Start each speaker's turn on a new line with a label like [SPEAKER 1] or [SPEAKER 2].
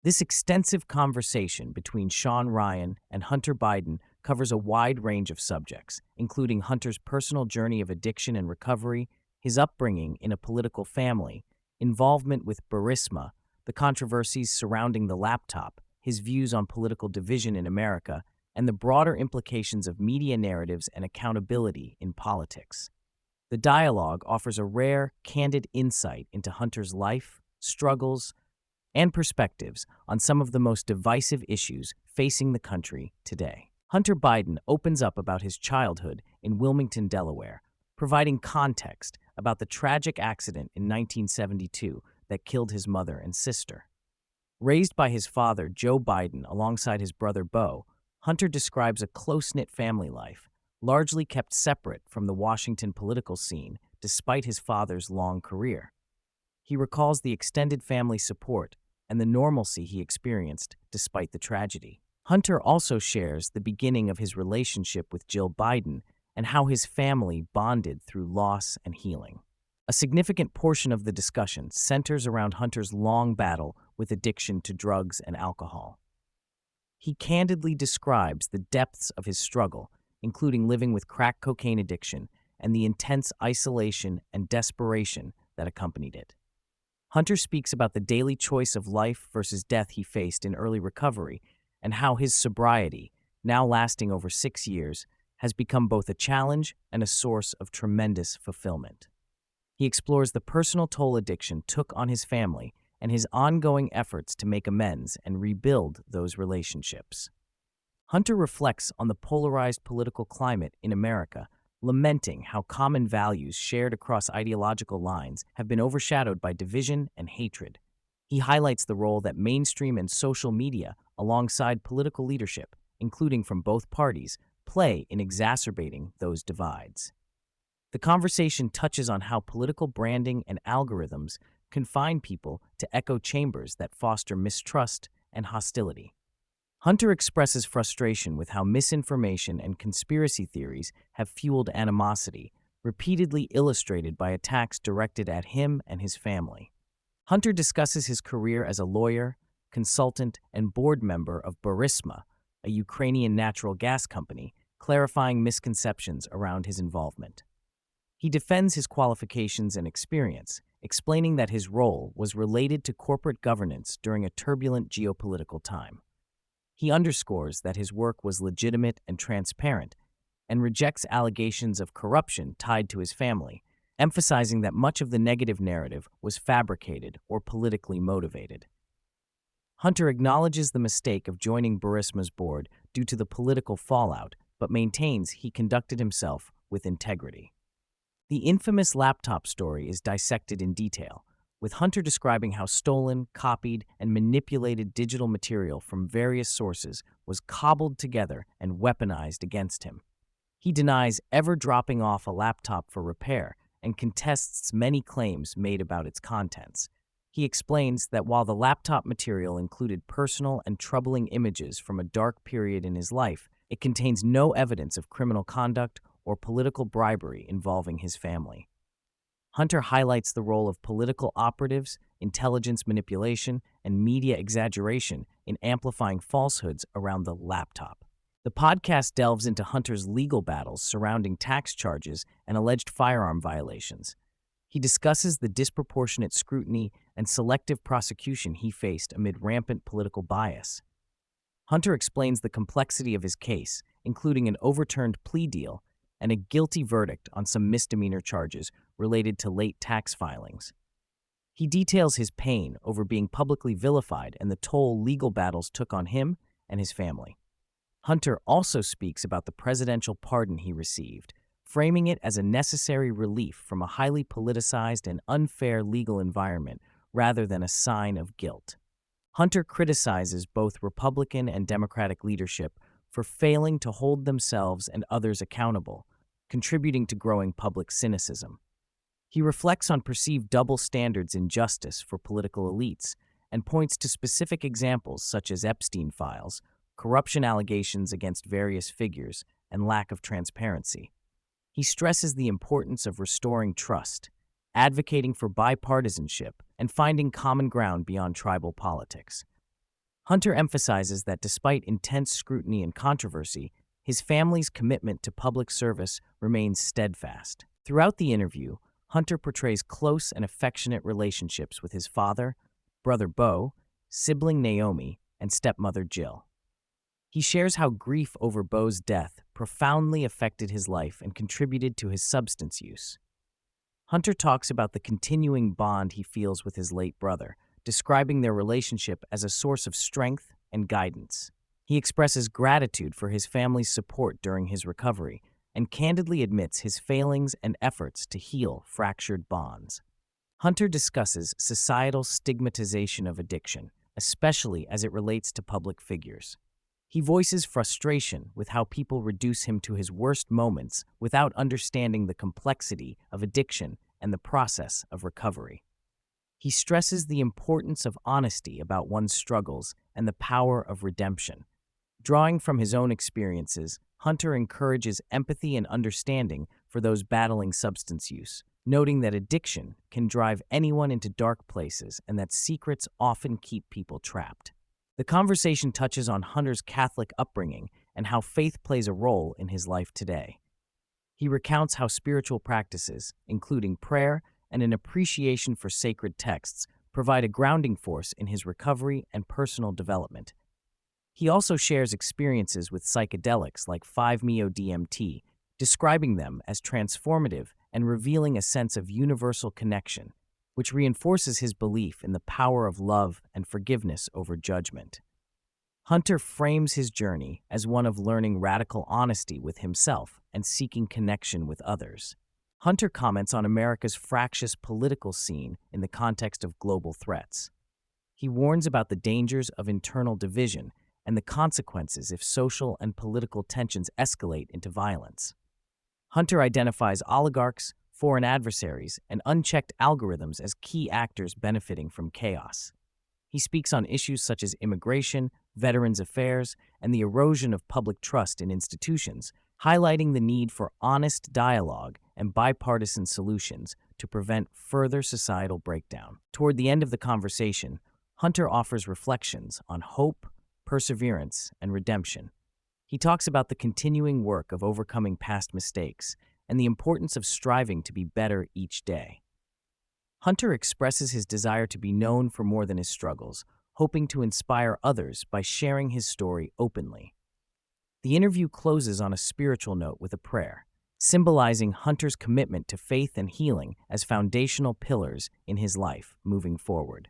[SPEAKER 1] This extensive conversation between Shawn Ryan and Hunter Biden covers a wide range of subjects, including Hunter's personal journey of addiction and recovery, his upbringing in a political family, involvement with Burisma, the controversies surrounding the laptop, his views on political division in America, and the broader implications of media narratives and accountability in politics. The dialogue offers a rare, candid insight into Hunter's life, struggles, and perspectives on some of the most divisive issues facing the country today. Hunter Biden opens up about his childhood in Wilmington, Delaware, providing context about the tragic accident in 1972 that killed his mother and sister. Raised by his father, Joe Biden, alongside his brother Beau, Hunter describes a close-knit family life, largely kept separate from the Washington political scene despite his father's long career. He recalls the extended family support and the normalcy he experienced despite the tragedy. Hunter also shares the beginning of his relationship with Jill Biden and how his family bonded through loss and healing. A significant portion of the discussion centers around Hunter's long battle with addiction to drugs and alcohol. He candidly describes the depths of his struggle, including living with crack cocaine addiction and the intense isolation and desperation that accompanied it. Hunter speaks about the daily choice of life versus death he faced in early recovery and how his sobriety, now lasting over 6 years, has become both a challenge and a source of tremendous fulfillment. He explores the personal toll addiction took on his family and his ongoing efforts to make amends and rebuild those relationships. Hunter reflects on the polarized political climate in America, lamenting how common values shared across ideological lines have been overshadowed by division and hatred. He highlights the role that mainstream and social media, alongside political leadership, including from both parties, play in exacerbating those divides. The conversation touches on how political branding and algorithms confine people to echo chambers that foster mistrust and hostility. Hunter expresses frustration with how misinformation and conspiracy theories have fueled animosity, repeatedly illustrated by attacks directed at him and his family. Hunter discusses his career as a lawyer, consultant, and board member of Burisma, a Ukrainian natural gas company, clarifying misconceptions around his involvement. He defends his qualifications and experience, explaining that his role was related to corporate governance during a turbulent geopolitical time. He underscores that his work was legitimate and transparent, and rejects allegations of corruption tied to his family, emphasizing that much of the negative narrative was fabricated or politically motivated. Hunter acknowledges the mistake of joining Burisma's board due to the political fallout, but maintains he conducted himself with integrity. The infamous laptop story is dissected in detail, with Hunter describing how stolen, copied, and manipulated digital material from various sources was cobbled together and weaponized against him. He denies ever dropping off a laptop for repair and contests many claims made about its contents. He explains that while the laptop material included personal and troubling images from a dark period in his life, it contains no evidence of criminal conduct or political bribery involving his family. Hunter highlights the role of political operatives, intelligence manipulation, and media exaggeration in amplifying falsehoods around the laptop. The podcast delves into Hunter's legal battles surrounding tax charges and alleged firearm violations. He discusses the disproportionate scrutiny and selective prosecution he faced amid rampant political bias. Hunter explains the complexity of his case, including an overturned plea deal and a guilty verdict on some misdemeanor charges related to late tax filings. He details his pain over being publicly vilified and the toll legal battles took on him and his family. Hunter also speaks about the presidential pardon he received, framing it as a necessary relief from a highly politicized and unfair legal environment rather than a sign of guilt. Hunter criticizes both Republican and Democratic leadership for failing to hold themselves and others accountable, contributing to growing public cynicism. He reflects on perceived double standards in justice for political elites and points to specific examples such as Epstein files, corruption allegations against various figures, and lack of transparency. He stresses the importance of restoring trust, advocating for bipartisanship, and finding common ground beyond tribal politics. Hunter emphasizes that despite intense scrutiny and controversy, his family's commitment to public service remains steadfast. Throughout the interview, Hunter portrays close and affectionate relationships with his father, brother Bo, sibling Naomi, and stepmother Jill. He shares how grief over Bo's death profoundly affected his life and contributed to his substance use. Hunter talks about the continuing bond he feels with his late brother, describing their relationship as a source of strength and guidance. He expresses gratitude for his family's support during his recovery and candidly admits his failings and efforts to heal fractured bonds. Hunter discusses societal stigmatization of addiction, especially as it relates to public figures. He voices frustration with how people reduce him to his worst moments without understanding the complexity of addiction and the process of recovery. He stresses the importance of honesty about one's struggles and the power of redemption. Drawing from his own experiences, Hunter encourages empathy and understanding for those battling substance use, noting that addiction can drive anyone into dark places and that secrets often keep people trapped. The conversation touches on Hunter's Catholic upbringing and how faith plays a role in his life today. He recounts how spiritual practices, including prayer and an appreciation for sacred texts, provide a grounding force in his recovery and personal development. He also shares experiences with psychedelics like 5-MeO-DMT, describing them as transformative and revealing a sense of universal connection, which reinforces his belief in the power of love and forgiveness over judgment. Hunter frames his journey as one of learning radical honesty with himself and seeking connection with others. Hunter comments on America's fractious political scene in the context of global threats. He warns about the dangers of internal division and the consequences if social and political tensions escalate into violence. Hunter identifies oligarchs, foreign adversaries, and unchecked algorithms as key actors benefiting from chaos. He speaks on issues such as immigration, veterans affairs, and the erosion of public trust in institutions, highlighting the need for honest dialogue and bipartisan solutions to prevent further societal breakdown. Toward the end of the conversation, Hunter offers reflections on hope, perseverance, and redemption. He talks about the continuing work of overcoming past mistakes and the importance of striving to be better each day. Hunter expresses his desire to be known for more than his struggles, hoping to inspire others by sharing his story openly. The interview closes on a spiritual note with a prayer, symbolizing Hunter's commitment to faith and healing as foundational pillars in his life moving forward.